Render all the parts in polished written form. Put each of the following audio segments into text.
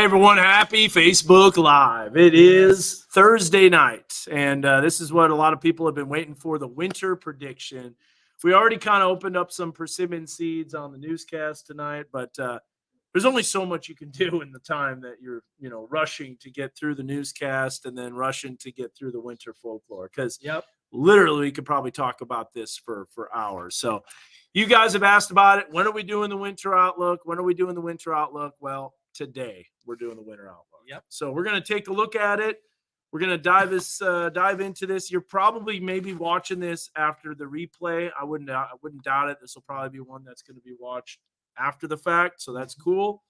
everyone. Happy Facebook Live. It is Thursday night, and this is what a lot of people have been waiting for, the winter prediction. We already kind of opened up some persimmon seeds on the newscast tonight, but there's only so much you can do in the time that you're, rushing to get through the newscast and then rushing to get through the winter folklore, because literally we could probably talk about this for hours. So you guys have asked about it. When are we doing the winter outlook? Well, today we're doing the winter outlook. So we're going to take a look at it. We're going to dive into this. You're probably maybe watching this after the replay. I wouldn't doubt it. This will probably be one that's going to be watched after the fact. So that's cool.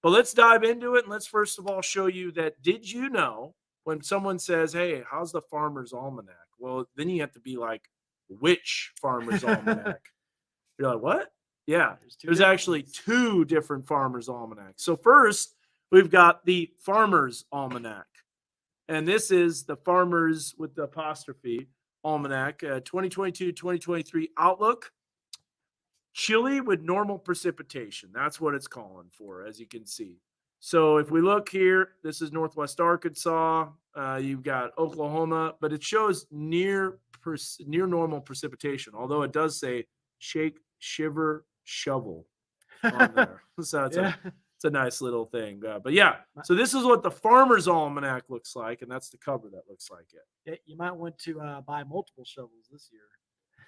But let's dive into it. And let's first of all show you that. Did you know when someone says, hey, how's the Farmer's Almanac? Well, then you have to be like, which Farmer's Almanac? You're like, what? Yeah, there's actually two different Farmer's Almanacs. So first, we've got the Farmer's Almanac. And this is the Farmer's with the apostrophe Almanac, 2022-2023 outlook. Chilly with normal precipitation. That's what it's calling for, as you can see. So if we look here, this is Northwest Arkansas. You've got Oklahoma, but it shows near normal precipitation, although it does say shake, shiver, shovel on there. So it's a nice little thing. But yeah, so this is what the Farmer's Almanac looks like, and that's the cover that looks like it. You might want to buy multiple shovels this year.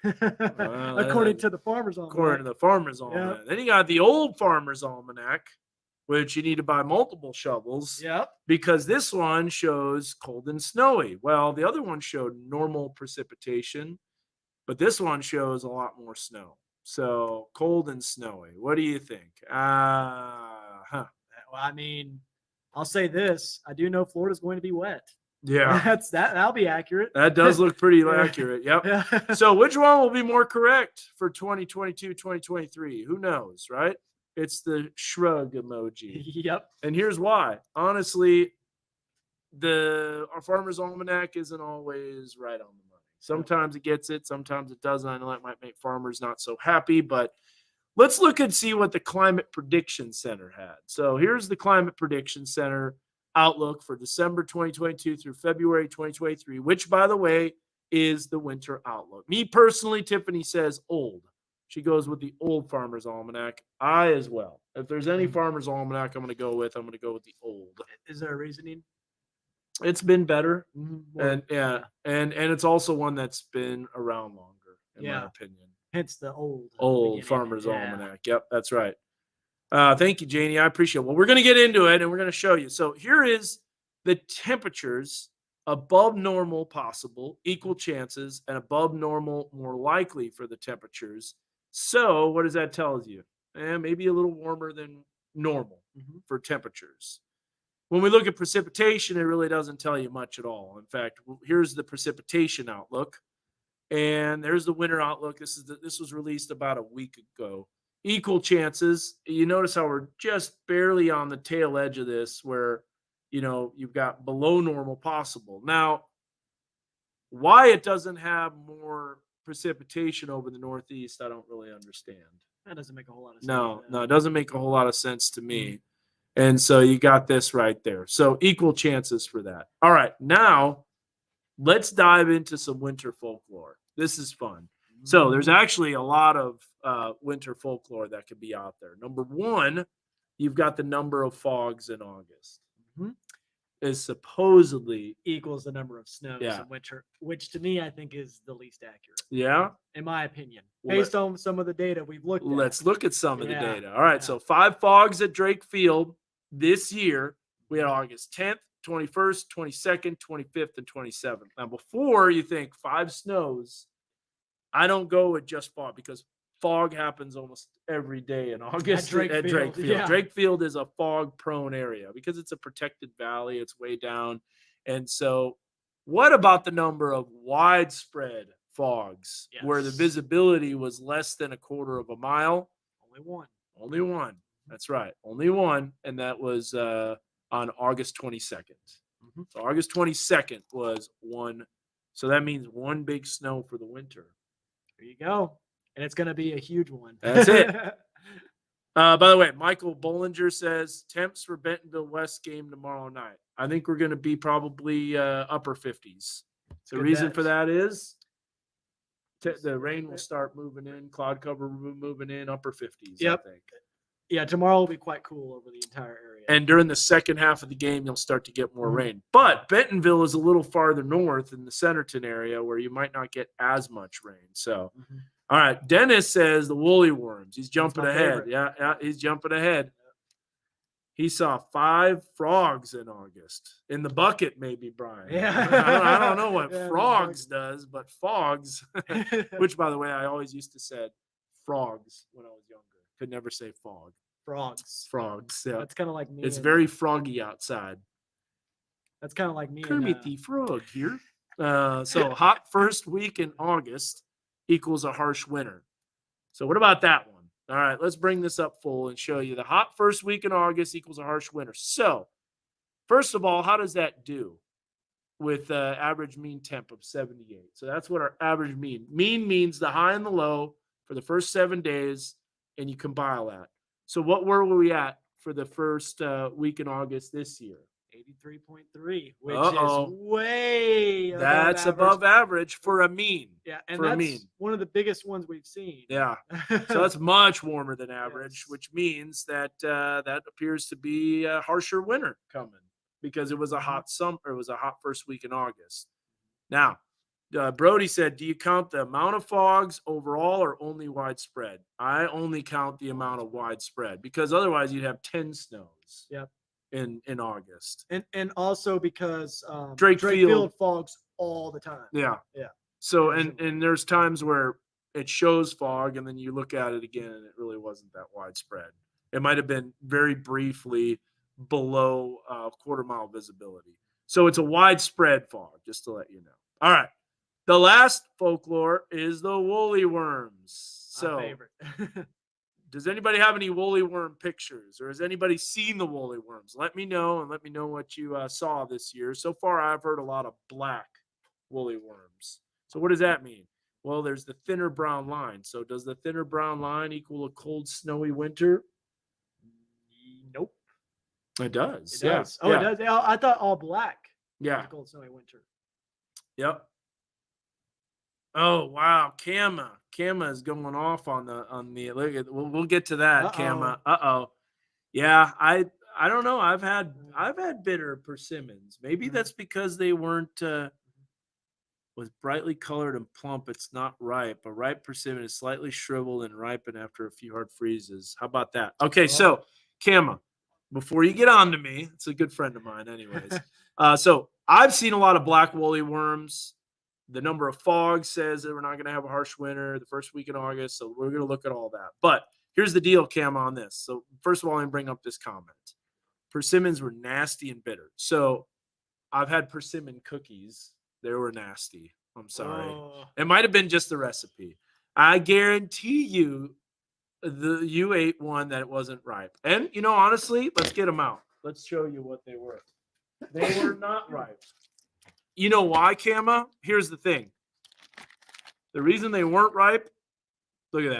According to the Farmer's Almanac. According to the Farmer's Almanac. Then you got the old Farmer's Almanac, which you need to buy multiple shovels. Because this one shows cold and snowy. Well, the other one showed normal precipitation, but this one shows a lot more snow. So cold and snowy. What do you think? Well, I mean, I'll say this. I do know Florida's going to be wet. Yeah. That'll be accurate. That does look pretty accurate. Yep. So which one will be more correct for 2022, 2023? Who knows, right? It's the shrug emoji. Yep. And here's why. Honestly, our Farmer's Almanac isn't always right on the money. Sometimes it gets it, sometimes it doesn't. I know that might make farmers not so happy, but let's look and see what the Climate Prediction Center had. So here's the Climate Prediction Center outlook for December 2022 through February 2023, which, by the way, is the winter outlook. Me personally, Tiffany says old. She goes with the old Farmer's Almanac. I as well. If there's any Farmer's Almanac I'm going to go with the old. Is there a reasoning? It's been better. And it's also one that's been around longer, in my opinion. Hence the old Farmer's Almanac. Yep, that's right. Thank you, Janie. I appreciate it. Well, we're going to get into it, and we're going to show you. So here is the temperatures above normal possible, equal chances, and above normal more likely for the temperatures. So what does that tell you? Maybe a little warmer than normal for temperatures. When we look at precipitation, it really doesn't tell you much at all. In fact, here's the precipitation outlook, and there's the winter outlook. This was released about a week ago. Equal chances. You notice how we're just barely on the tail edge of this, where you've got below normal possible. Now, why it doesn't have more precipitation over the Northeast, I don't really understand. That doesn't make a whole lot of sense. No, it doesn't make a whole lot of sense to me. And so you got this right there. So equal chances for that. All right, now let's dive into some winter folklore. This is fun. So there's actually a lot of winter folklore that could be out there. Number one, you've got the number of fogs in August. Is supposedly equals the number of snows in winter, which to me I think is the least accurate. Yeah, in my opinion, based on some of the data we've looked at. Let's look at some of the data. All right, so 5 fogs at Drake Field this year. We had August 10th, 21st, 22nd, 25th, and 27th. Now, before you think 5 snows, I don't go with just fog, because fog happens almost every day in August at Drake Field. Yeah. Drake Field is a fog-prone area because it's a protected valley. It's way down. And so what about the number of widespread fogs where the visibility was less than a quarter of a mile? Only one. That's right. Only one. And that was on August 22nd. So August 22nd was one. So that means one big snow for the winter. There you go. And it's going to be a huge one. That's it. By the way, Michael Bollinger says temps for Bentonville West game tomorrow night. I think we're going to be probably upper 50s. The reason for that is the rain will start moving in, cloud cover moving in, upper 50s, Yep. I think. Yeah, tomorrow will be quite cool over the entire area. And during the second half of the game, you'll start to get more rain. But Bentonville is a little farther north in the Centerton area where you might not get as much rain. So, all right. Dennis says the woolly worms. He's jumping ahead. Yeah, he's jumping ahead. He saw 5 frogs in August. In the bucket, maybe, Brian. Yeah. I don't know what frogs does, but fogs, which, by the way, I always used to say frogs when I was younger. Could never say fog. Frogs. Yeah. That's kind of like me. It's very froggy outside. That's kind of like me. Kermit the Frog here. So hot first week in August equals a harsh winter. So what about that one? All right, let's bring this up full and show you the hot first week in August equals a harsh winter. So first of all, how does that do with average mean temp of 78? So that's what our average mean. Mean means the high and the low for the first 7 days, and you compile that. So what were we at for the first week in August this year? 83.3, which is way that's above average for a mean. Yeah, and that's one of the biggest ones we've seen. Yeah, so that's much warmer than average, which means that that appears to be a harsher winter coming because it was a hot summer. It was a hot first week in August. Now, Brody said, do you count the amount of fogs overall or only widespread? I only count the amount of widespread because otherwise you'd have 10 snows. Yep. In August. And also because Drake Field fogs all the time. Yeah. So and there's times where it shows fog and then you look at it again and it really wasn't that widespread. It might have been very briefly below quarter-mile visibility. So it's a widespread fog, just to let you know. All right. The last folklore is the woolly worms. So my favorite. Does anybody have any woolly worm pictures, or has anybody seen the woolly worms? Let me know, and let me know what you saw this year. So far, I've heard a lot of black woolly worms. So what does that mean? Well, there's the thinner brown line. So does the thinner brown line equal a cold, snowy winter? Nope. It does. It does. Oh, yeah. It does. I thought all black. Yeah. Cold, snowy winter. Yep. Oh wow, Kama is going off on the look at. We'll get to that. Kama. Yeah, I don't know. I've had bitter persimmons. Maybe that's because they weren't was brightly colored and plump. It's not ripe. A ripe persimmon is slightly shriveled and ripen after a few hard freezes. How about that? Okay, so Kama, before you get on to me, it's a good friend of mine, anyways. So I've seen a lot of black woolly worms. The number of fog says that we're not going to have a harsh winter the first week in August. So we're going to look at all that. But here's the deal, Cam, on this. So first of all, I'm bring up this comment. Persimmons were nasty and bitter. So I've had persimmon cookies. They were nasty. I'm sorry. Oh. It might have been just the recipe. I guarantee you you ate one that it wasn't ripe. And, honestly, let's get them out. Let's show you what they were. They were not ripe. You know why, Kama? Here's the thing. The reason they weren't ripe, look at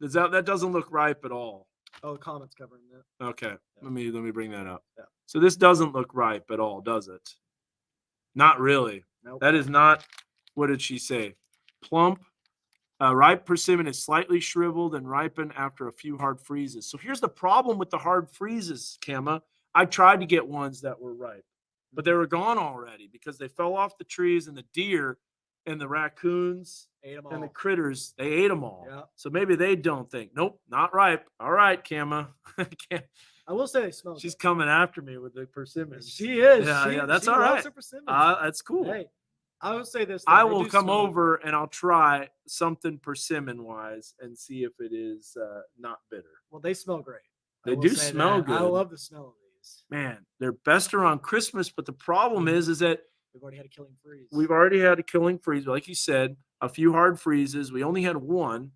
that. That doesn't look ripe at all. Oh, the comment's covering that. Okay. Yeah. Let me bring that up. Yeah. So this doesn't look ripe at all, does it? Not really. Nope. That is not, what did she say? Plump. Ripe persimmon is slightly shriveled and ripened after a few hard freezes. So here's the problem with the hard freezes, Kama. I tried to get ones that were ripe, but they were gone already because they fell off the trees and the deer and the raccoons and the critters, they ate them all. Yeah. So maybe they don't think, nope, not ripe. All right, Kama. I will say they smell. She's coming after me with the persimmons. She is. Yeah, that's all right. That's cool. Hey, I will say this. I will come over and I'll try something persimmon-wise and see if it is not bitter. Well, they smell great. They do smell good. I love the smell of these. Man, they're best around Christmas, but the problem is that we've already had a killing freeze. We've already had a killing freeze. Like you said, a few hard freezes. We only had one,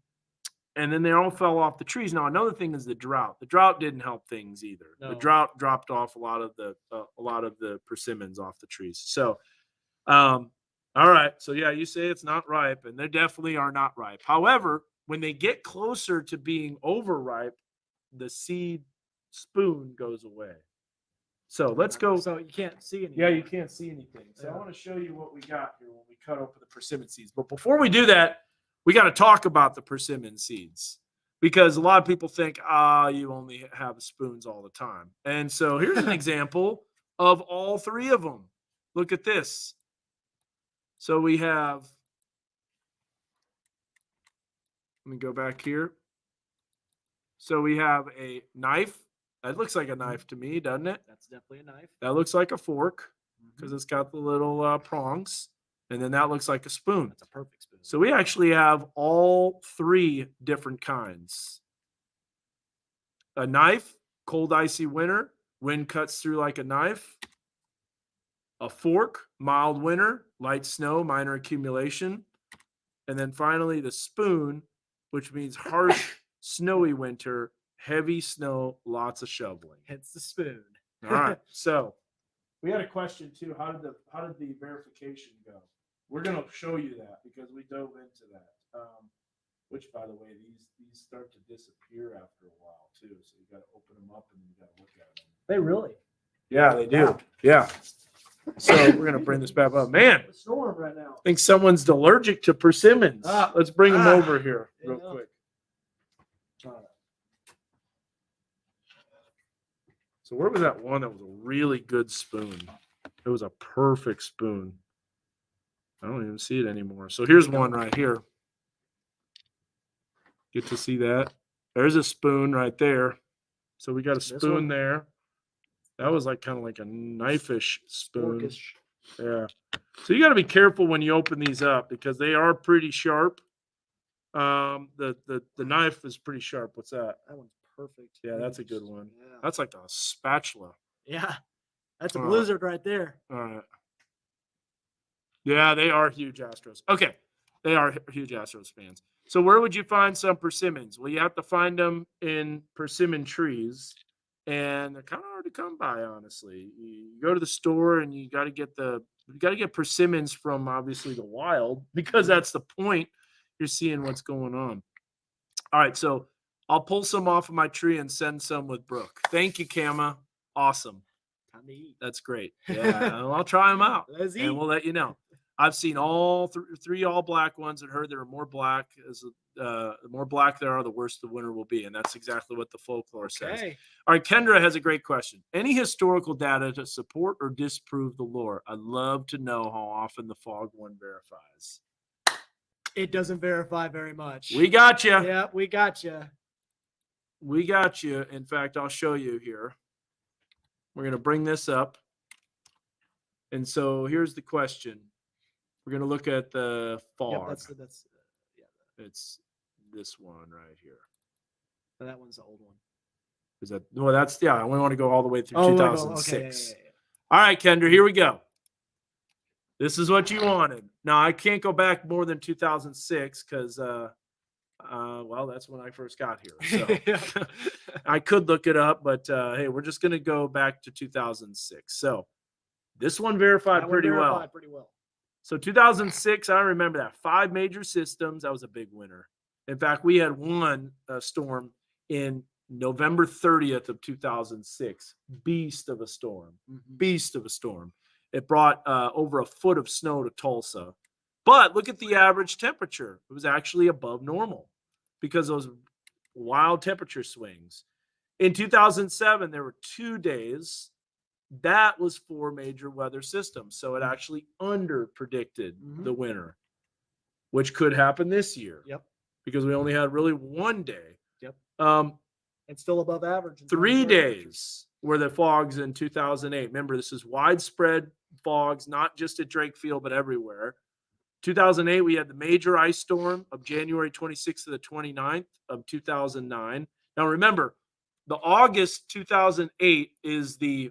and then they all fell off the trees. Now, another thing is the drought. The drought didn't help things either. No. The drought dropped off a lot of the persimmons off the trees. So, all right. So, yeah, you say it's not ripe, and they definitely are not ripe. However, when they get closer to being overripe, the seed spoon goes away. So let's go. So you can't see anything. Yeah, you can't see anything. So Yeah. I want to show you what we got here when we cut open the persimmon seeds. But before we do that, we got to talk about the persimmon seeds because a lot of people think, you only have spoons all the time. And so here's an example of all three of them. Look at this. So we have, let me go back here. So we have a knife. That looks like a knife to me, doesn't it? That's definitely a knife. That looks like a fork because Mhm. it's got the little prongs. And then that looks like a spoon. That's a perfect spoon. So we actually have all three different kinds. A knife, cold, icy winter, wind cuts through like a knife. A fork, mild winter, light snow, minor accumulation. And then finally the spoon, which means harsh, snowy winter, heavy snow, lots of shoveling. Hence the spoon. All right. So we had a question too. How did the verification go? We're gonna show you that because we dove into that. Which, by the way, these start to disappear after a while too. So you got to open them up and you got to look at them. They really? Yeah, they do. Wow. Yeah. So we're gonna bring this back up. Man, It's a storm right now. I think someone's allergic to persimmons. Let's bring them over here there real you go. quick. All right. So where was that one that was a really good spoon? It was a perfect spoon. I don't even see it anymore. So here's one right here. Get to see that. There's a spoon right there. So we got a This spoon one? there. That was like kind of like a knife-ish spoon. Forkish. Yeah. So you got to be careful when you open these up because they are pretty sharp. The knife is pretty sharp. What's that? That one's perfect. Yeah, that's a good one. Yeah. That's like a spatula. Yeah. That's a All right. blizzard right there. All right. Yeah, they are huge Astros. Okay. They are huge Astros fans. So where would you find some persimmons? Well, you have to find them in persimmon trees, and they're kind of hard to come by, honestly. You go to the store and you got to get persimmons from obviously the wild because that's the point. You're seeing what's going on. All right, so I'll pull some off of my tree and send some with Brooke. Thank you, Kama. Awesome. Time to eat. That's great. Yeah, well, I'll try them out, Let's eat. and we'll let you know. I've seen all three all black ones and heard there are more black. The more black there are, the worse the winter will be, and that's exactly what the folklore says. Okay. All right, Kendra has a great question. Any historical data to support or disprove the lore? I'd love to know how often the fog one verifies. It doesn't verify very much. We got you. Yeah, we got you. We got you. In fact, I'll show you here. We're going to bring this up. And so here's the question. We're going to look at the fog. Yep, It's this one right here. that one's the old one. Is that, well, that's, yeah, we want to go all the way through Oh, 2006. okay. All right, Kendra, here we go. This is what you wanted. Now, I can't go back more than 2006 because, well, that's when I first got here. So I could look it up, but hey, we're just going to go back to 2006. So this one verified pretty well. So 2006, I remember that. 5 major systems. That was a big winner. In fact, we had one storm in November 30th of 2006. Beast of a storm. Beast of a storm. It brought over a foot of snow to Tulsa. But look at the average temperature. It was actually above normal because of those wild temperature swings. In 2007, there were 2 days. That was 4 major weather systems. So it actually under-predicted the winter, which could happen this year. Yep. Because we only had really 1 day. Yep. It's still above average. 3 days were the fogs in 2008. Remember, this is widespread fogs, not just at Drake Field, but everywhere. 2008, we had the major ice storm of January 26th to the 29th of 2009. Now, remember, the August 2008 is the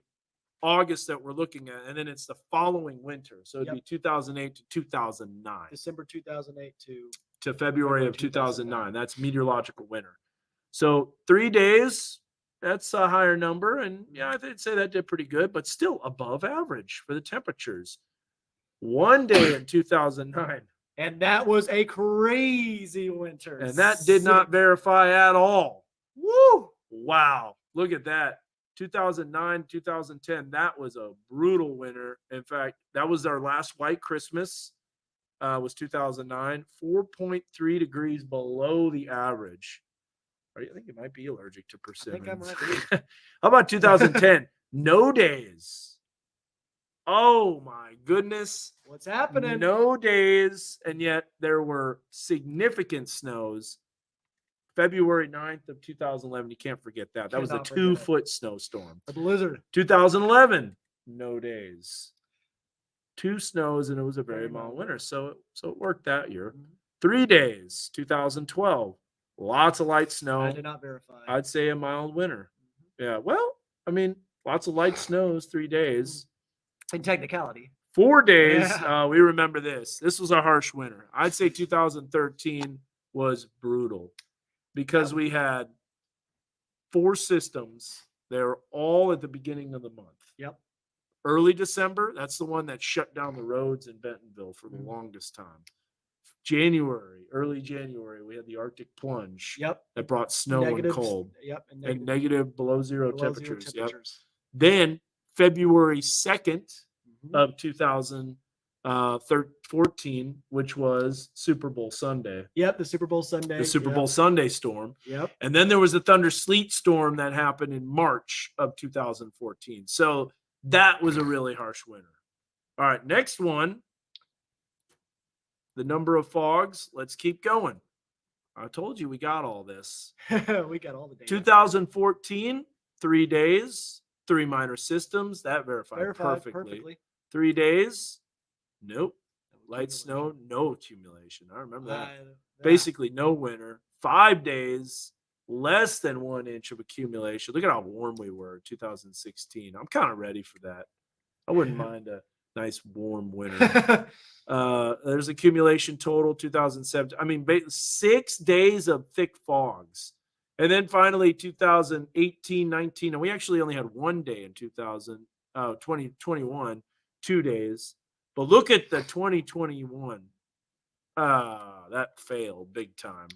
August that we're looking at, and then it's the following winter. So it'd be 2008 to 2009. December 2008 to February of 2009. That's meteorological winter. So 3 days, that's a higher number. And yeah, I'd say that did pretty good, but still above average for the temperatures. 1 day in 2009. And that was a crazy winter. And that did not verify at all. Woo! Wow. Look at that. 2009, 2010. That was a brutal winter. In fact, that was our last white Christmas. Was 2009. 4.3 degrees below the average. I think you might be allergic to persimmons. I think I might How about 2010? No days. Oh my goodness. What's happening? No days, and yet there were significant snows. February 9th of 2011, you can't forget that. That was a Cannot forget it. 2-foot snowstorm. A blizzard. 2011, no days. 2 snows, and it was a very Very mild mild winter. winter. So it worked that year. Mhm. 3 days, 2012. Lots of light snow. I did not verify. I'd say a mild winter. Yeah. Well, I mean, lots of light snows, 3 days. In technicality. 4 days. Yeah. We remember this. This was a harsh winter. I'd say 2013 was brutal because we had 4 systems. They were all at the beginning of the month. Yep. Early December, that's the one that shut down the roads in Bentonville for the Mhm. longest time. January, early January, we had the Arctic plunge Yep. that brought snow and Negatives- cold Yep. and negative below zero below zero temperatures. Yep. temperatures. Then February 2nd Mhm. of 2014, which was Super Bowl Sunday, Yep. The Super Bowl Sunday. the Super Yep. Bowl Sunday storm. Yep. And then there was the thunder sleet storm that happened in March of 2014. So that was a really harsh winter. All right, next one. The number of fogs. Let's keep going. I told you we got all this. We got all the data. 2014, 3 days, 3 minor systems. That verified perfectly. 3 days. Nope. Light snow, no accumulation. I remember that. Basically, no winter. 5 days, less than 1 inch of accumulation. Look at how warm we were 2016. I'm kind of ready for that. I wouldn't mind a nice warm winter. There's accumulation total 2007. I mean, 6 days of thick fogs. And then finally 2018, 19. And we actually only had 1 day in 2021, 2 days. But look at the 2021. That failed big time,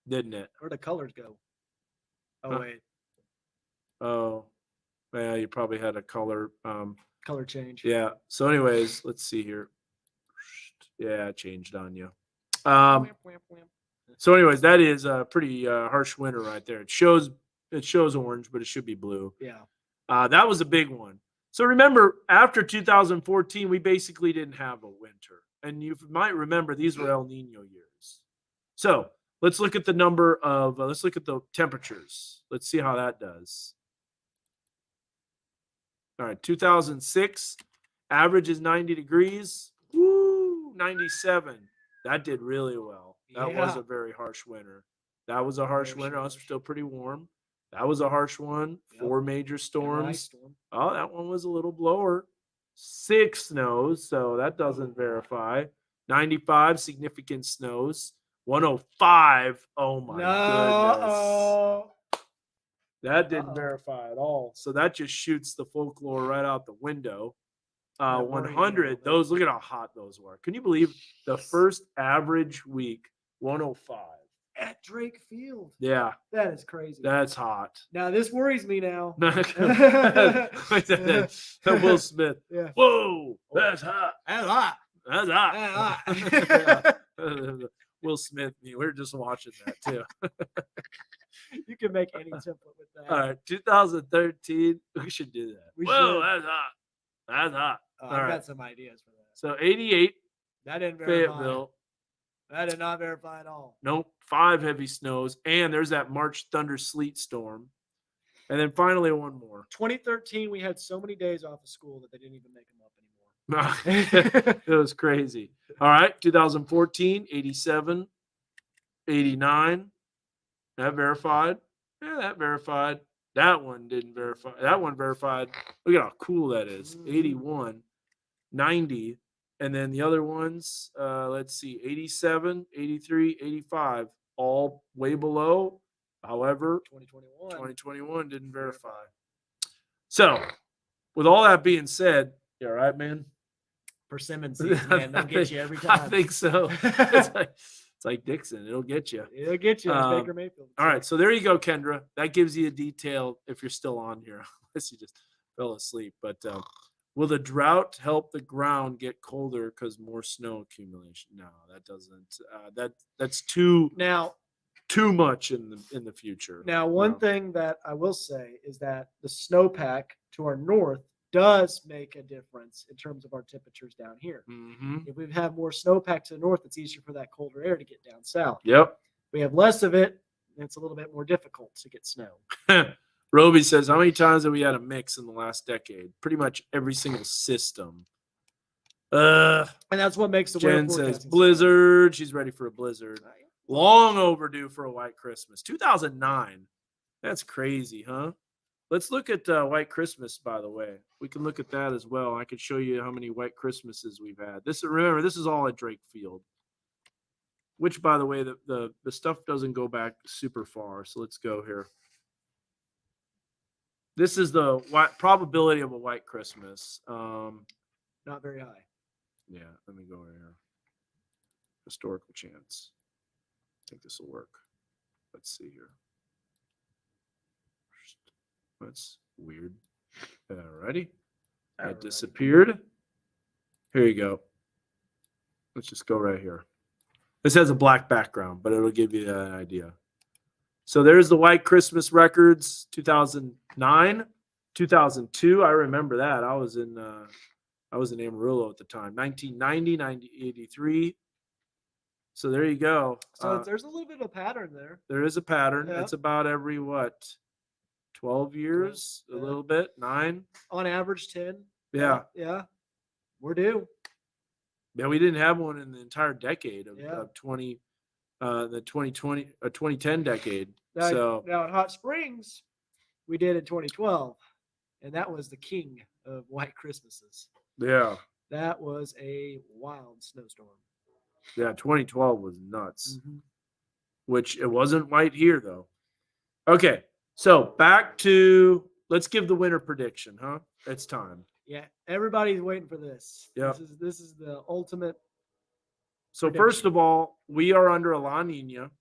didn't it? Where'd the colors go? Oh, Huh? wait. Oh, well, you probably had a color. Color change. Yeah. So, anyways, let's see here. Yeah, it changed on you. So, anyways, that is a pretty harsh winter right there. It shows orange, but it should be blue. Yeah. That was a big one. So remember, after 2014, we basically didn't have a winter. And you might remember these were El Nino years. So let's look at the let's look at the temperatures. Let's see how that does. All right, 2006, average is 90 degrees. Woo, 97. That did really well. That was Yeah. a very harsh winter. That was a harsh Very winter. It was harsh. still pretty warm. That was a harsh one. Yep. 4 major And an ice storms. storm. Oh, that one was a little blower. 6 snows, so that doesn't Oh. verify. 95 significant snows. 105. Oh my goodness. No. That didn't Uh-oh. verify at all. So that just shoots the folklore right out the window. That worried me a little 100. bit. Those, look at how hot those were. Can you believe the first average week 105? At Drake Field. Yeah, That is crazy. that's hot. Now this worries me now. That Will Smith. Yeah. Whoa, that's hot. That's hot. That's hot. That's hot. Yeah. Will Smith. We were just watching that too. You can make any template with that. All right, 2013. We should do that. We Whoa, should. that's hot. That's hot. Oh, All I've right. got some ideas for that. So 88, That didn't verify. Fayetteville. That did not verify at all. Nope, 5 heavy snows, and there's that March thunder sleet storm, and then finally one more. 2013, we had so many days off of school that they didn't even make them up anymore. It was crazy. All right, 2014, 87, 89. That verified. Yeah, that verified. That one didn't verify. That one verified. Look at how cool that is. 81, 90. And then the other ones, let's see, 87, 83, 85, all way below. However, 2021 didn't verify. So, with all that being said, you all right, man? Persimmon seeds, man. They'll get you every time. I think so. It's It's like Dixon. It'll get you. It'll get you. It's Um, Baker Mayfield. All right. So there you go, Kendra. That gives you a detail if you're still on here, unless you just fell asleep. But will the drought help the ground get colder because more snow accumulation? No, that doesn't. That's too much in the future. Now, one No. thing that I will say is that the snowpack to our north does make a difference in terms of our temperatures down here. Mm-hmm. If we have more snowpack to the north, it's easier for that colder air to get down south. Yep. If we have less of it, it's a little bit more difficult to get snow. Roby says, how many times have we had a mix in the last decade? Pretty much every single system. And that's what makes the Jen winter says forecasting blizzard. She's ready for a blizzard. Long overdue for a white Christmas. 2009. That's crazy, huh? Let's look at White Christmas, by the way. We can look at that as well. I could show you how many White Christmases we've had. Remember, this is all at Drake Field. Which, by the way, the stuff doesn't go back super far. So let's go here. This is the probability of a White Christmas. Not very high. Yeah, let me go over here. Historical chance. I think this will work. Let's see here. That's weird. Alrighty. That disappeared. Here you go. Let's just go right here. This has a black background, but it'll give you an idea. So there's the White Christmas records, 2009, 2002. I remember that. I was in Amarillo at the time. 1990, 1983. So there you go. So there's a little bit of a pattern there. There is a pattern. Yeah. It's about every 12 years, a little bit, 9. On average, 10. Yeah. Yeah. We're due. Yeah, we didn't have one in the entire decade of 2010 decade. Now at Hot Springs, we did in 2012, and that was the king of White Christmases. Yeah. That was a wild snowstorm. Yeah, 2012 was nuts. Mm-hmm. Which it wasn't white here though. Okay. So back to, let's give the winter prediction, huh? It's time. Yeah, everybody's waiting for this. Yeah. This is the ultimate. So prediction. First of all, we are under a La Nina.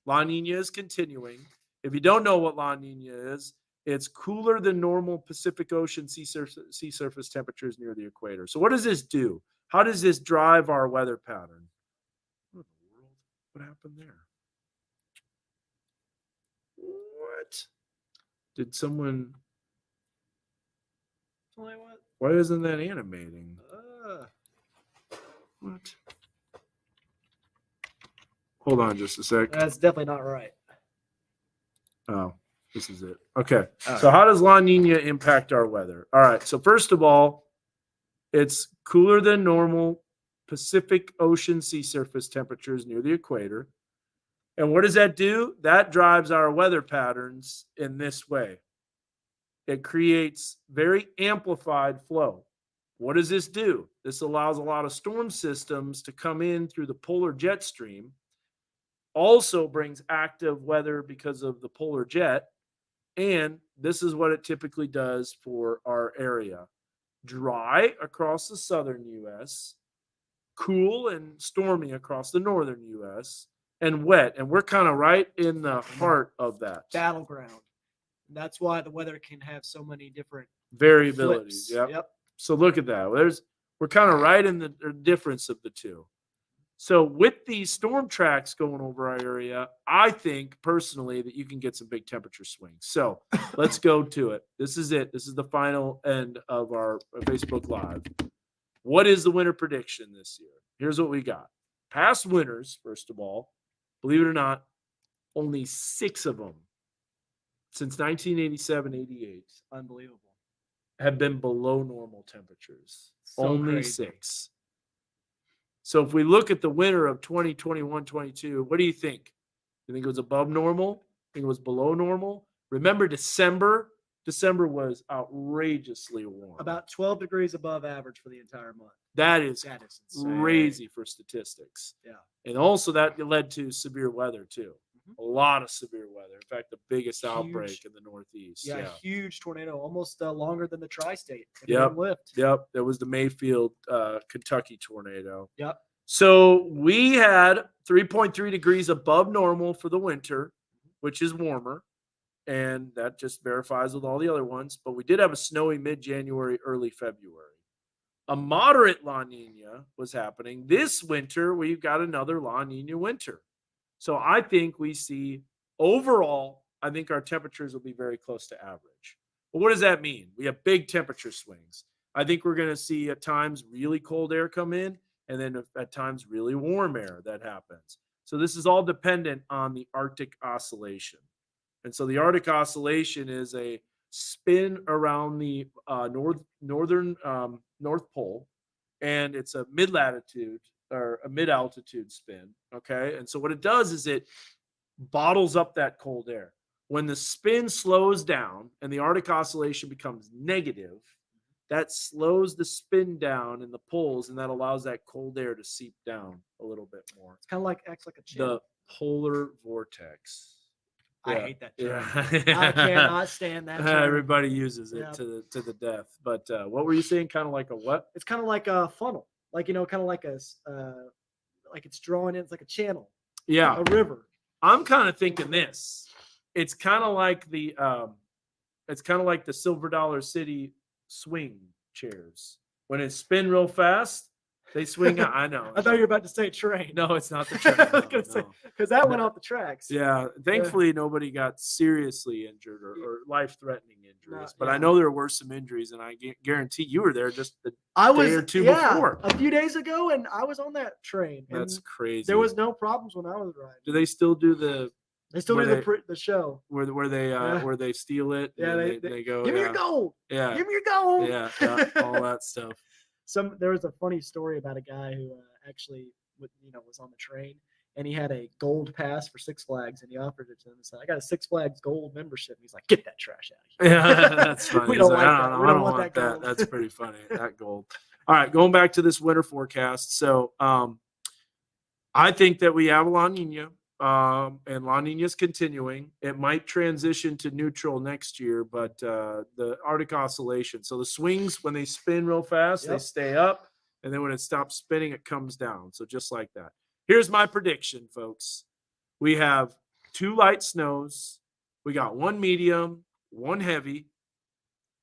La Nina is continuing. If you don't know what La Nina is, it's cooler than normal Pacific Ocean sea surface temperatures near the equator. So what does this do? How does this drive our weather pattern? What in the world? What happened there? What? Did someone... What? Why isn't that animating? What? Hold on just a sec. That's definitely not right. Oh, this is it. Okay. So how does La Nina impact our weather? All right. So first of all, it's cooler than normal Pacific Ocean sea surface temperatures near the equator. And what does that do? That drives our weather patterns in this way. It creates very amplified flow. What does this do? This allows a lot of storm systems to come in through the polar jet stream. Also brings active weather because of the polar jet. And this is what it typically does for our area. Dry across the southern U.S., cool and stormy across the northern U.S., and wet. And we're kind of right in the heart of that. Battleground. That's why the weather can have so many different variabilities. Yep. So look at that. We're kind of right in the difference of the two. So with these storm tracks going over our area, I think personally that you can get some big temperature swings. So let's go to it. This is it. This is the final end of our Facebook Live. What is the winter prediction this year? Here's what we got. Past winters, first of all, believe it or not, only 6 of them since 1987-88, unbelievable, have been below normal temperatures. So only crazy. 6. So if we look at the winter of 2021-22, what do you think? You think it was above normal? Think it was below normal? Remember December? December was outrageously warm. About 12 degrees above average for the entire month. That is insane. Crazy for statistics. Yeah. And also that led to severe weather too. A lot of severe weather. In fact, the biggest outbreak in the Northeast. Yeah, huge tornado, almost longer than the tri-state. Yep. That was the Mayfield, Kentucky tornado. Yep. So we had 3.3 degrees above normal for the winter, which is warmer. And that just verifies with all the other ones. But we did have a snowy mid-January, early February. A moderate La Nina was happening. This winter, we've got another La Nina winter. So I think we see overall, I think our temperatures will be very close to average. But what does that mean? We have big temperature swings. I think we're going to see at times really cold air come in, and then at times really warm air that happens. So this is all dependent on the Arctic oscillation. And so the Arctic oscillation is a spin around the northern North Pole, and it's a mid latitude or a mid altitude spin. Okay, and so what it does is it bottles up that cold air. When the spin slows down and the Arctic oscillation becomes negative, that slows the spin down in the poles, and that allows that cold air to seep down a little bit more. It's kind of like acts like a channel. The polar vortex. I Yeah, hate that term. yeah. I cannot stand that term. Everybody uses it Yep. to the death. But what were you saying? Kind of like a what? It's kind of like a funnel, like kind of like a like it's drawing in. It's like a channel, Yeah, a river. I'm kind of thinking this. It's kind of like the Silver Dollar City swing chairs. When it spin real fast, they swing out. I know. I thought you were about to say train. No, it's not the train. I was gonna say, No. because that went off the tracks. Yeah, thankfully nobody got seriously injured or life-threatening injuries. But I yeah. know there were some injuries, and I guarantee you were there just the I was day or two yeah, before. a few days ago, and I was on that train. And That's crazy. there was no problems when I was riding. Do they still do the They still where do the show. where they steal it? Yeah, and they go. give me your gold. Yeah, Give me your gold. yeah, all that stuff. There was a funny story about a guy who actually was on the train, and he had a gold pass for Six Flags, and he offered it to him and said, "I got a Six Flags gold membership." And he's like, "Get that trash out of here." Yeah, that's funny. We don't He's like that. I We don't don't want want that that. gold. That's pretty funny. That gold. All right, going back to this winter forecast. So I think that we have La Nina, and La Nina is continuing. It might transition to neutral next year, but the Arctic oscillation. So the swings, when they spin real fast, they Yep. stay up, and then when it stops spinning, it comes down. So just like that. Here's my prediction, folks. We have 2 light snows. We got 1 medium, 1 heavy.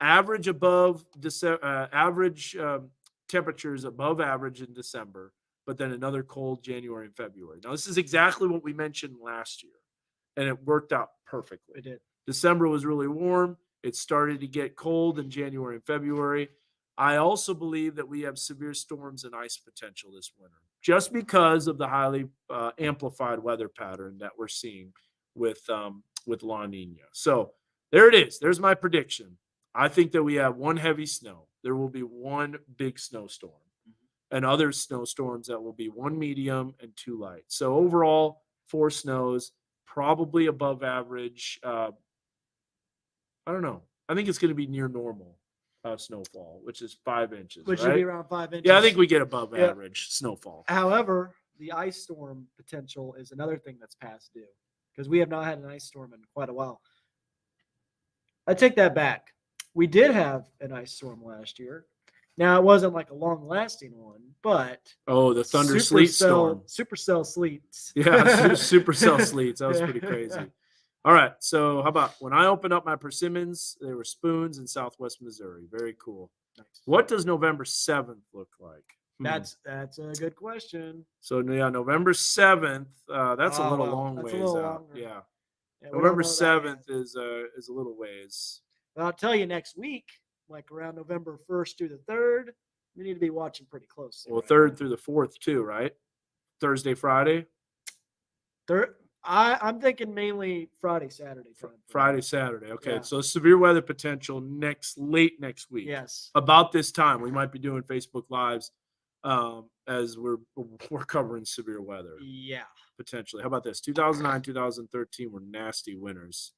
Average above average temperatures above average in December, but then another cold January and February. Now, this is exactly what we mentioned last year, and it worked out perfectly. It did. December was really warm. It started to get cold in January and February. I also believe that we have severe storms and ice potential this winter, just because of the highly amplified weather pattern that we're seeing with La Nina. So there it is. There's my prediction. I think that we have 1 heavy snow. There will be 1 big snowstorm, and other snowstorms that will be 1 medium and 2 light. So overall, 4 snows, probably above average. I don't know. I think it's going to be near normal snowfall, which is 5 inches. Which right? should be around 5 inches. Yeah, I think we get above average snowfall. However, the ice storm potential is another thing that's past due, because we have not had an ice storm in quite a while. I take that back. We did have an ice storm last year. Now, it wasn't like a long-lasting one, but the thunder sleet storm. Supercell sleets. Yeah, supercell sleets. That was pretty crazy. All right, so how about when I opened up my persimmons, they were spoons in Southwest Missouri. Very cool. Nice. What does November 7th look like? That's a good question. So yeah, November 7th. That's a little long that's ways a little out. longer. Yeah, Yeah, November 7th is a little ways. Well, I'll tell you next week, like around November 1st through the 3rd, we need to be watching pretty closely. Well, right 3rd now. through the 4th too, right? Thursday, Friday. I'm thinking mainly Friday, Saturday. Friday, Saturday. Okay, Yeah. so severe weather potential late next week. Yes. About this time, we might be doing Facebook Lives as we're covering severe weather. Yeah. Potentially. How about this? 2009, 2013 were nasty winters.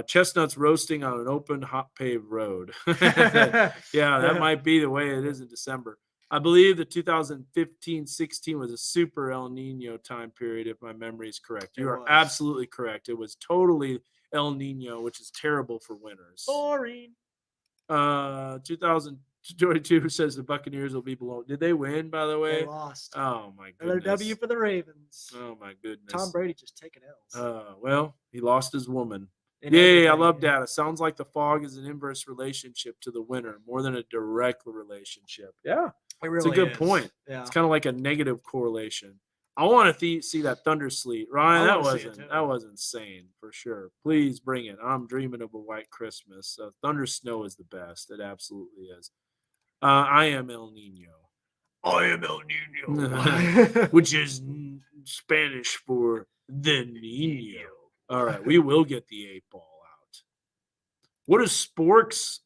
Chestnuts roasting on an open, hot paved road. Yeah, that might be the way it is in December. I believe the 2015-16 was a super El Nino time period, if my memory is correct. You are absolutely correct. It was totally El Nino, which is terrible for winters. Boring. 2000 22 says the Buccaneers will be below. Did they win, by the way? They lost. Oh, my Another goodness. W for the Ravens. Oh, my goodness. Tom Brady just taking L's. Well, he lost his woman. In Yay, I everything. love data. Sounds like the fog is an inverse relationship to the winner more than a direct relationship. Yeah, It it's a really good is. point. Yeah. It's kind of like a negative correlation. I want to see that thunder sleet, Ryan. I wanna see it too. That was insane for sure. Please bring it. I'm dreaming of a white Christmas. Thunder snow is the best. It absolutely is. I am El Nino. I am El Nino, which is Spanish for the Nino. All right, we will get the 8-ball out. What does Sporks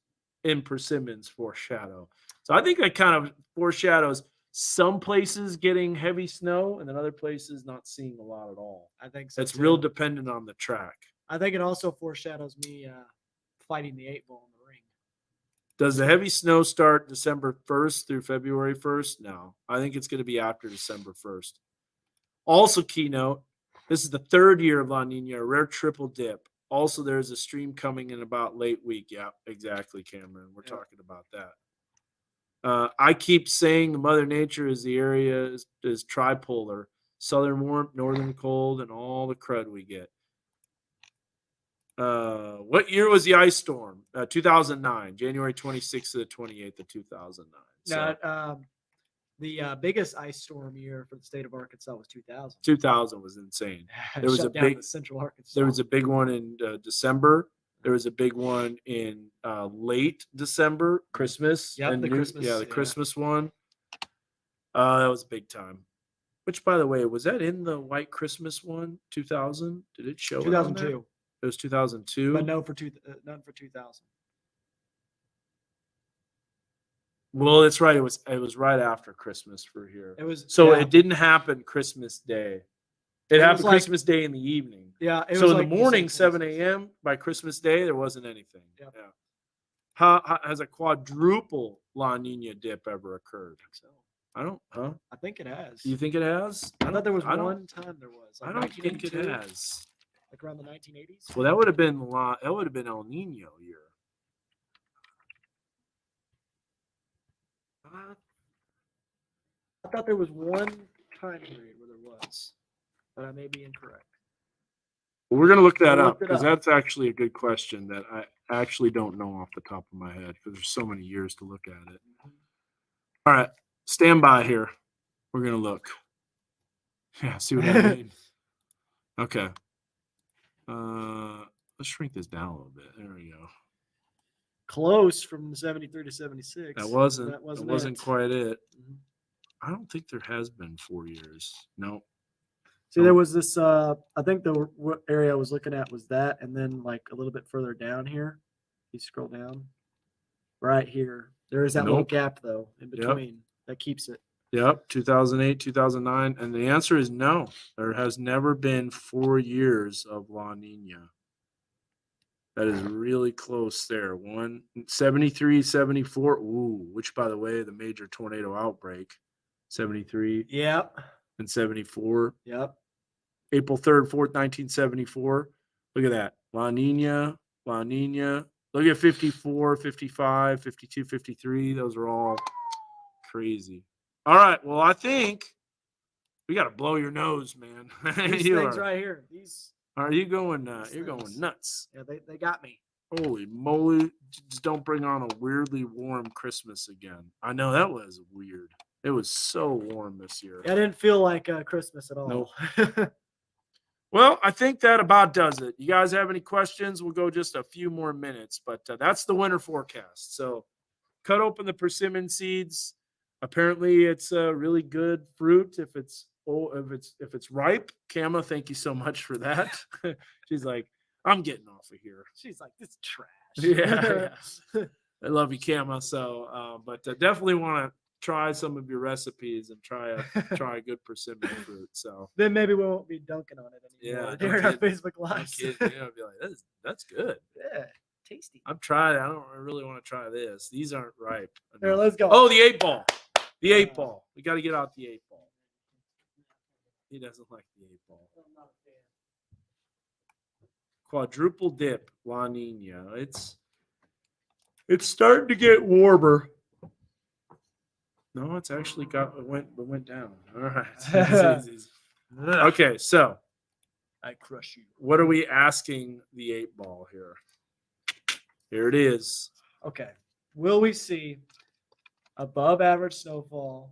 and Persimmons foreshadow? So I think that kind of foreshadows some places getting heavy snow and then other places not seeing a lot at all. I think so. It's too. real dependent on the track. I think it also foreshadows me fighting the 8-ball in the ring. Does the heavy snow start December 1st through February 1st? No. I think it's going to be after December 1st. Also, keynote, this is the third year of La Nina, a rare triple dip. Also, there's a stream coming in about late week. Yeah, exactly, Cameron. We're talking about that. I keep saying Mother Nature is the area is tripolar, southern warmth, northern cold, and all the crud we get. What year was the ice storm? 2009, January 26th to the 28th of 2009. So, the biggest ice storm year for the state of Arkansas was 2000. 2000 was insane. There was Shut down Central Arkansas. There was a big one in December. There was a big one in late December, Christmas. Yep, the Christmas one. That was big time. Which, by the way, was that in the White Christmas one? 2000? Did it show? 2002. It was 2002. But none for 2000. Well, that's right. It was right after Christmas for here. It was It didn't happen Christmas Day. It happened Christmas Day in the evening. Yeah. So in the morning, 7 a.m. by Christmas Day, there wasn't anything. Yeah. How has a quadruple La Nina dip ever occurred? I don't. Huh? I think it has. You think it has? I thought there was one time there was. I don't think it has. Like around the 1980s. Well, that would have been El Nino year. I thought there was one time period where there was, but I may be incorrect. Well, we're going to look that up because that's actually a good question that I actually don't know off the top of my head because there's so many years to look at it. All right, stand by here. We're going to look. Yeah, see what I mean? Okay. Let's shrink this down a little bit. There we go. Close from 73 to 76. That wasn't quite it. I don't think there has been 4 years. No. See, there was this. I think the area I was looking at was that, and then like a little bit further down here, you scroll down, right here. There is that little gap though in between that keeps it. Yep, 2008, 2009, and the answer is no. There has never been 4 years of La Nina. That is really close there. 73, 74. Ooh, which, by the way, the major tornado outbreak, 73. Yep. And 74. Yep. April 3rd, 4th, 1974. Look at that. La Nina. Look at 54, 55, 52, 53. Those are all crazy. All right. Well, I think we got to blow your nose, man. These things right here. Are you going? You're going nuts. Yeah, they got me. Holy moly! Just don't bring on a weirdly warm Christmas again. I know that was weird. It was so warm this year. I didn't feel like Christmas at all. Nope. Well, I think that about does it. You guys have any questions? We'll go just a few more minutes, but that's the winter forecast. So, cut open the persimmon seeds. Apparently, it's a really good fruit if it's ripe. Kama, thank you so much for that. She's like, I'm getting off of here. She's like, this is trash. Yeah. I love you, Kama. So, but definitely want to try some of your recipes and try a good persimmon fruit. So then maybe we won't be dunking on it anymore during our Facebook Lives. Be like, that's good. Yeah, tasty. I've tried it. I really want to try this. These aren't ripe. Here, let's go. Oh, the 8-ball. The 8-ball. We got to get out the 8-ball. He doesn't like the 8-ball. Quadruple dip, La Nina. It's starting to get warmer. No, it's actually it went down. All right. Okay, so I crush you. what are we asking the 8-ball here? Here it is. Okay. Will we see above average snowfall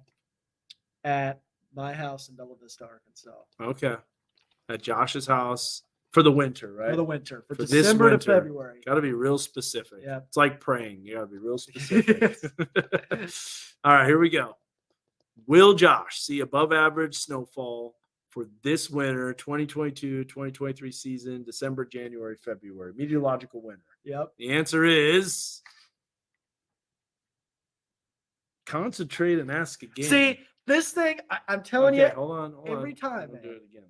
at my house in Bella Vista, Arkansas? Okay. At Josh's house for the winter, right? For the winter. For For this December to winter. February. Got to be real specific. Yeah. It's like praying. You got to be real specific. All right, here we go. Will Josh see above average snowfall for this winter, 2022-2023 season, December, January, February, meteorological winter? Yep. The answer is concentrate and ask again. See, this thing, I'm telling you, hold on. every time, We'll do man. it again.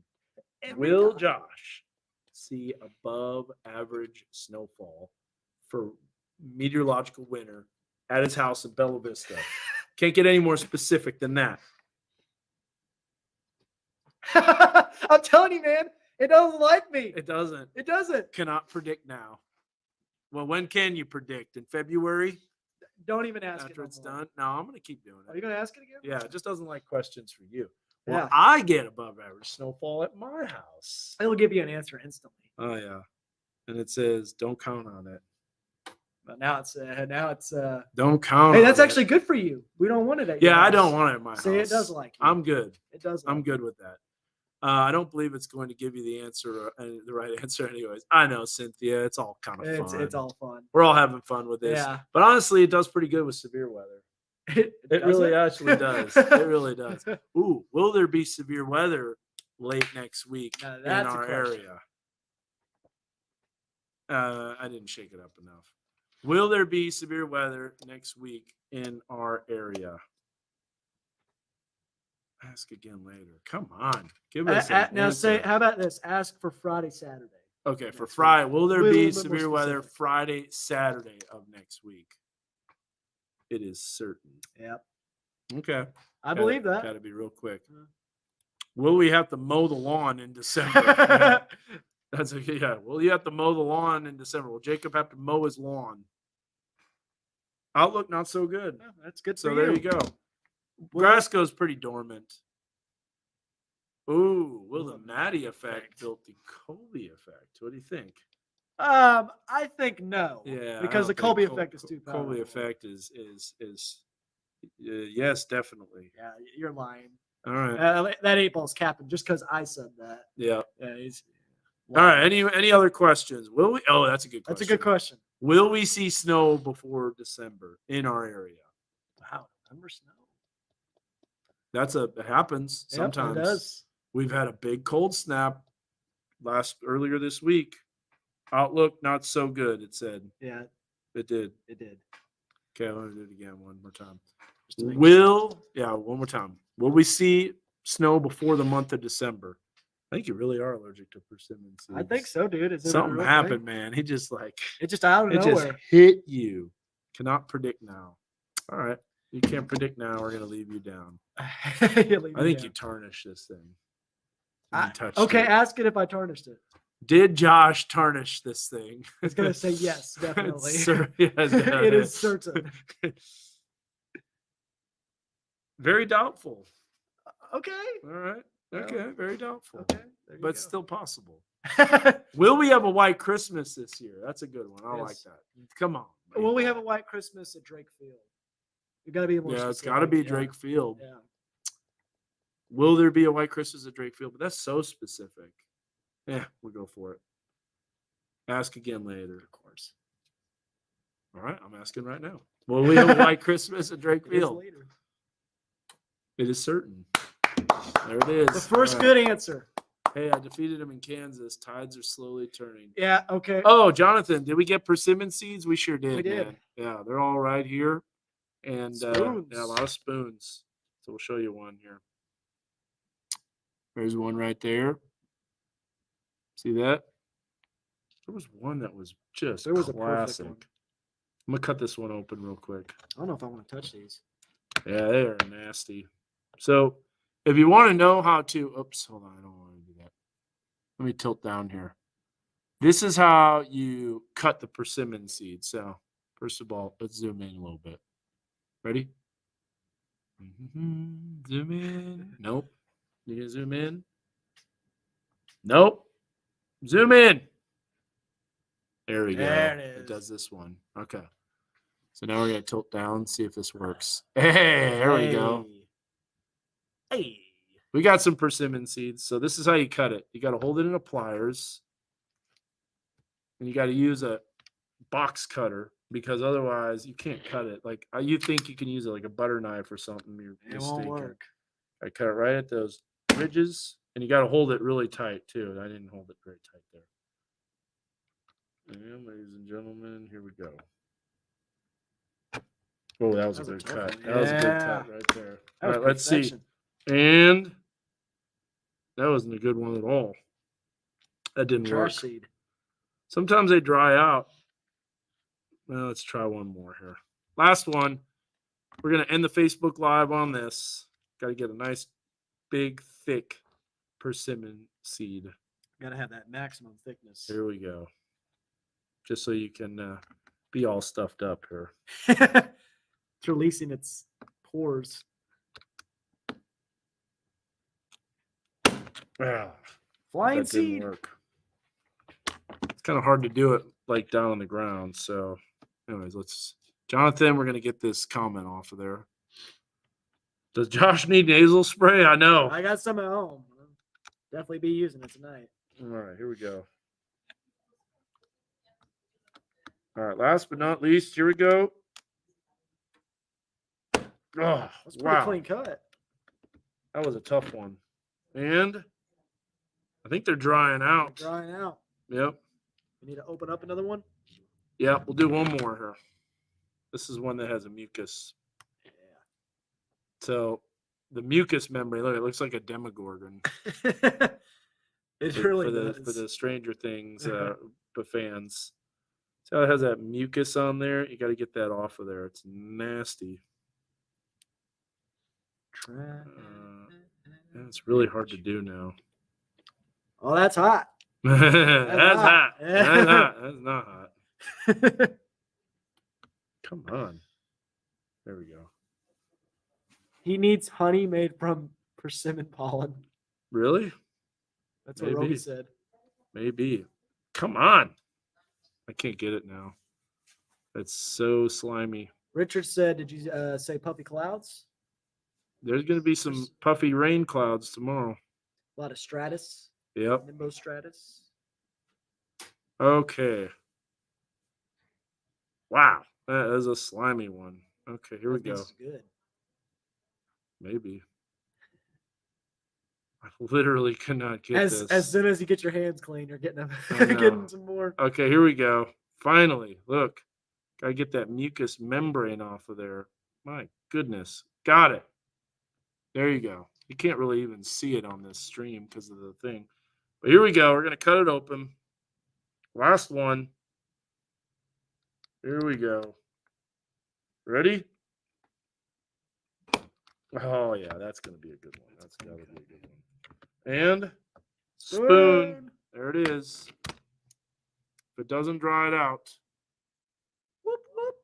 every Will time. Josh see above average snowfall for meteorological winter at his house in Bella Vista? Can't get any more specific than that. I'm telling you, man, it doesn't like me. It doesn't. It doesn't. Cannot predict now. Well, when can you predict? In February? Don't even ask After it. it's done? No, I'm going to keep doing Are it. you going to ask it again? Yeah, it just doesn't like questions for you. Well, Yeah. I get above average snowfall at my house. It'll give you an answer instantly. Oh, yeah. And it says, don't count on it. But now it's Don't count hey, on that's it. actually good for you. We don't want it at your Yeah, I house. don't want it at my See, house. it does like you. I'm good. It does. I'm like good with that. I don't believe it's going to give you the answer, the right answer, anyways. I know, Cynthia. It's all kind of you. fun. It's all fun. We're all having fun with this. Yeah. But honestly, it does pretty good with severe weather. It does really it? actually does. It really does. Ooh, will there be severe weather late next week Now, in that's a our question. area? I didn't shake it up enough. Will there be severe weather next week in our area? Ask again later. Come on. Give us an Now say, answer. how about this? Ask for Friday, Saturday. Okay, for next Friday. week. Will there Be a be little bit more severe weather specific. Friday, Saturday of next week? It is certain. Yep. Okay. I believe that. Got to be real quick. Yeah. Will we have to mow the lawn in December? Yeah. That's okay. Yeah. Will you have to mow the lawn in December? Will Jacob have to mow his lawn? Outlook not so good. Yeah, that's good So for there you go. Grass goes pretty dormant. Ooh, will the Maddie effect build the Colby effect? What do you think? I think no. Yeah, Because the Colby effect is too powerful. Colby effect is yes, definitely. Yeah, you're lying. All right. That 8-ball's capping just because I said that. Yeah. Yeah, he's All right. lying. Any other questions? Will we? Oh, that's a good question. That's a good question. Will we see snow before December in our area? Wow, November snow. It happens Yep, sometimes. it does. We've had a big cold snap earlier this week. Outlook not so good. It said Yeah, it did. it did. Okay, I'm gonna do it again one more time. Just to make One more time. Will we see snow before the month of December? I think you really are allergic to persimmon seeds. I think so, dude. Is it a Something real happened, thing? man. He just like It just out of it nowhere. just hit you. Cannot predict now. All right. You can't predict now. We're gonna leave you down. I think you tarnished this thing. when you touched Okay, it. ask it if I tarnished it. Did Josh tarnish this thing? It's gonna say yes, definitely. Yes, It is certain. Very doubtful. Okay. All right. Well, Okay. Very doubtful. Okay. There you But go. still possible. Will we have a white Christmas this year? That's a good one. I like Yes. that. Come on. Will we have a white Christmas at Drake Field? You gotta be more. Yeah, it's specific. got to be Yeah. Drake Field. Yeah. Will there be a white Christmas at Drake Field? But that's so specific. Yeah, we'll go for it. Ask again later, of course. All right, I'm asking right now. Will we have a white Christmas at Drake It is Field? later. It is certain. There it is. The first All right. good answer. Hey, I defeated him in Kansas. Tides are slowly turning. Yeah. Okay. Oh, Jonathan, did we get persimmon seeds? We sure did. We did. Man. Yeah, they're all right here. And Spoons. yeah, a lot of spoons. So we'll show you one here. There's one right there. See that? There was one that was just There was a perfect classic. one. I'm gonna cut this one open real quick. I don't know if I want to touch these. Yeah, they are nasty. So if you want to know how to, oops, hold on, I don't want to do that. Let me tilt down here. This is how you cut the persimmon seed. So first of all, let's zoom in a little bit. Ready? Zoom in. Nope. You can zoom in. Nope. Zoom in. There we go. There it is. does this one. Okay. So now we're going to tilt down, see if this works. Hey, there we go. Hey. We got some persimmon seeds. So this is how you cut it. You got to hold it in a pliers. And you got to use a box cutter because otherwise you can't cut it. Like you think you can use it like a butter knife or something. You're It mistaken. won't work. I cut it right at those ridges. And you got to hold it really tight too. I didn't hold it very tight there. And ladies and gentlemen, here we go. Oh, that was a good cut. That was a good cut right there. All right, let's see. And that wasn't a good one at all. That didn't work. Trash seed. Sometimes they dry out. Well, let's try one more here. Last one. We're going to end the Facebook Live on this. Got to get a nice, big, thick persimmon seed. Got to have that maximum thickness. Here we go. Just so you can be all stuffed up here. It's releasing its pores. Flying that seed. didn't work. It's kind of hard to do it like down on the ground. So, anyways, Jonathan, we're gonna get this comment off of there. Does Josh need nasal spray? I know. I got some at home. I'll definitely be using it tonight. All right, here we go. All right, last but not least, here we go. Oh, That's a pretty wow. clean cut. That was a tough one. And I think they're drying out. They're drying out. Yep. We need to open up another one. Yep, we'll do one more here. This is one that has a mucus. Yeah. So the mucus membrane, look, it looks like a demogorgon. It really does. For the Stranger Things fans. So it has that mucus on there. You got to get that off of there. It's nasty. It's really hard to do now. Oh, that's hot. That's hot. That's hot. That's not hot. Come on. There we go. He needs honey made from persimmon pollen. Really? That's what Roby said. Maybe. Come on. I can't get it now. It's so slimy. Richard said, did you say puffy clouds? There's going to be some puffy rain clouds tomorrow. A lot of stratus. Yep. Nimbo stratus. Okay. Wow. That is a slimy one. Okay, here we go. This is good. Maybe. I literally could not get this. As soon as you get your hands clean, you're getting them. Getting some more. Okay, here we go. Finally, look. Gotta get that mucus membrane off of there. My goodness. Got it. There you go. You can't really even see it on this stream because of the thing. But here we go. We're going to cut it open. Last one. Here we go. Ready? Oh, yeah. That's going to be a good one. That's got to be a good one. And spoon. There it is. If it doesn't dry it out. Whoop, whoop.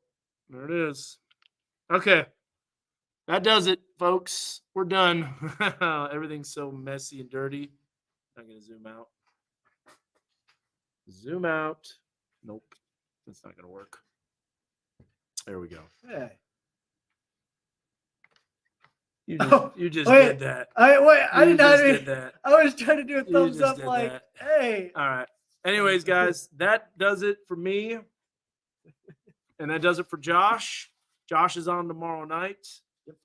There it is. Okay. That does it, folks. We're done. Everything's so messy and dirty. I'm going to zoom out. Zoom out. Nope. That's not going to work. There we go. Hey. You just did that. I did not did that. I was trying to do a You thumbs just up did like, that. hey. All right. Anyways, guys, that does it for me. And that does it for Josh. Josh is on tomorrow night.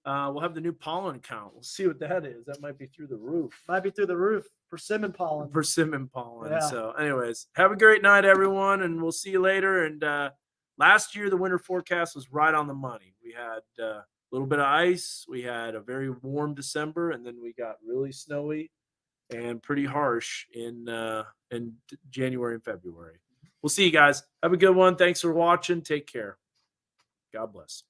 We'll have the new pollen count. We'll see what that is. That might be through the roof. Might be through the roof. Persimmon pollen. Persimmon pollen. Yeah. So, anyways, have a great night, everyone, and we'll see you later. And last year, the winter forecast was right on the money. We had a little bit of ice. We had a very warm December, and then we got really snowy and pretty harsh in January and February. We'll see you guys. Have a good one. Thanks for watching. Take care. God bless.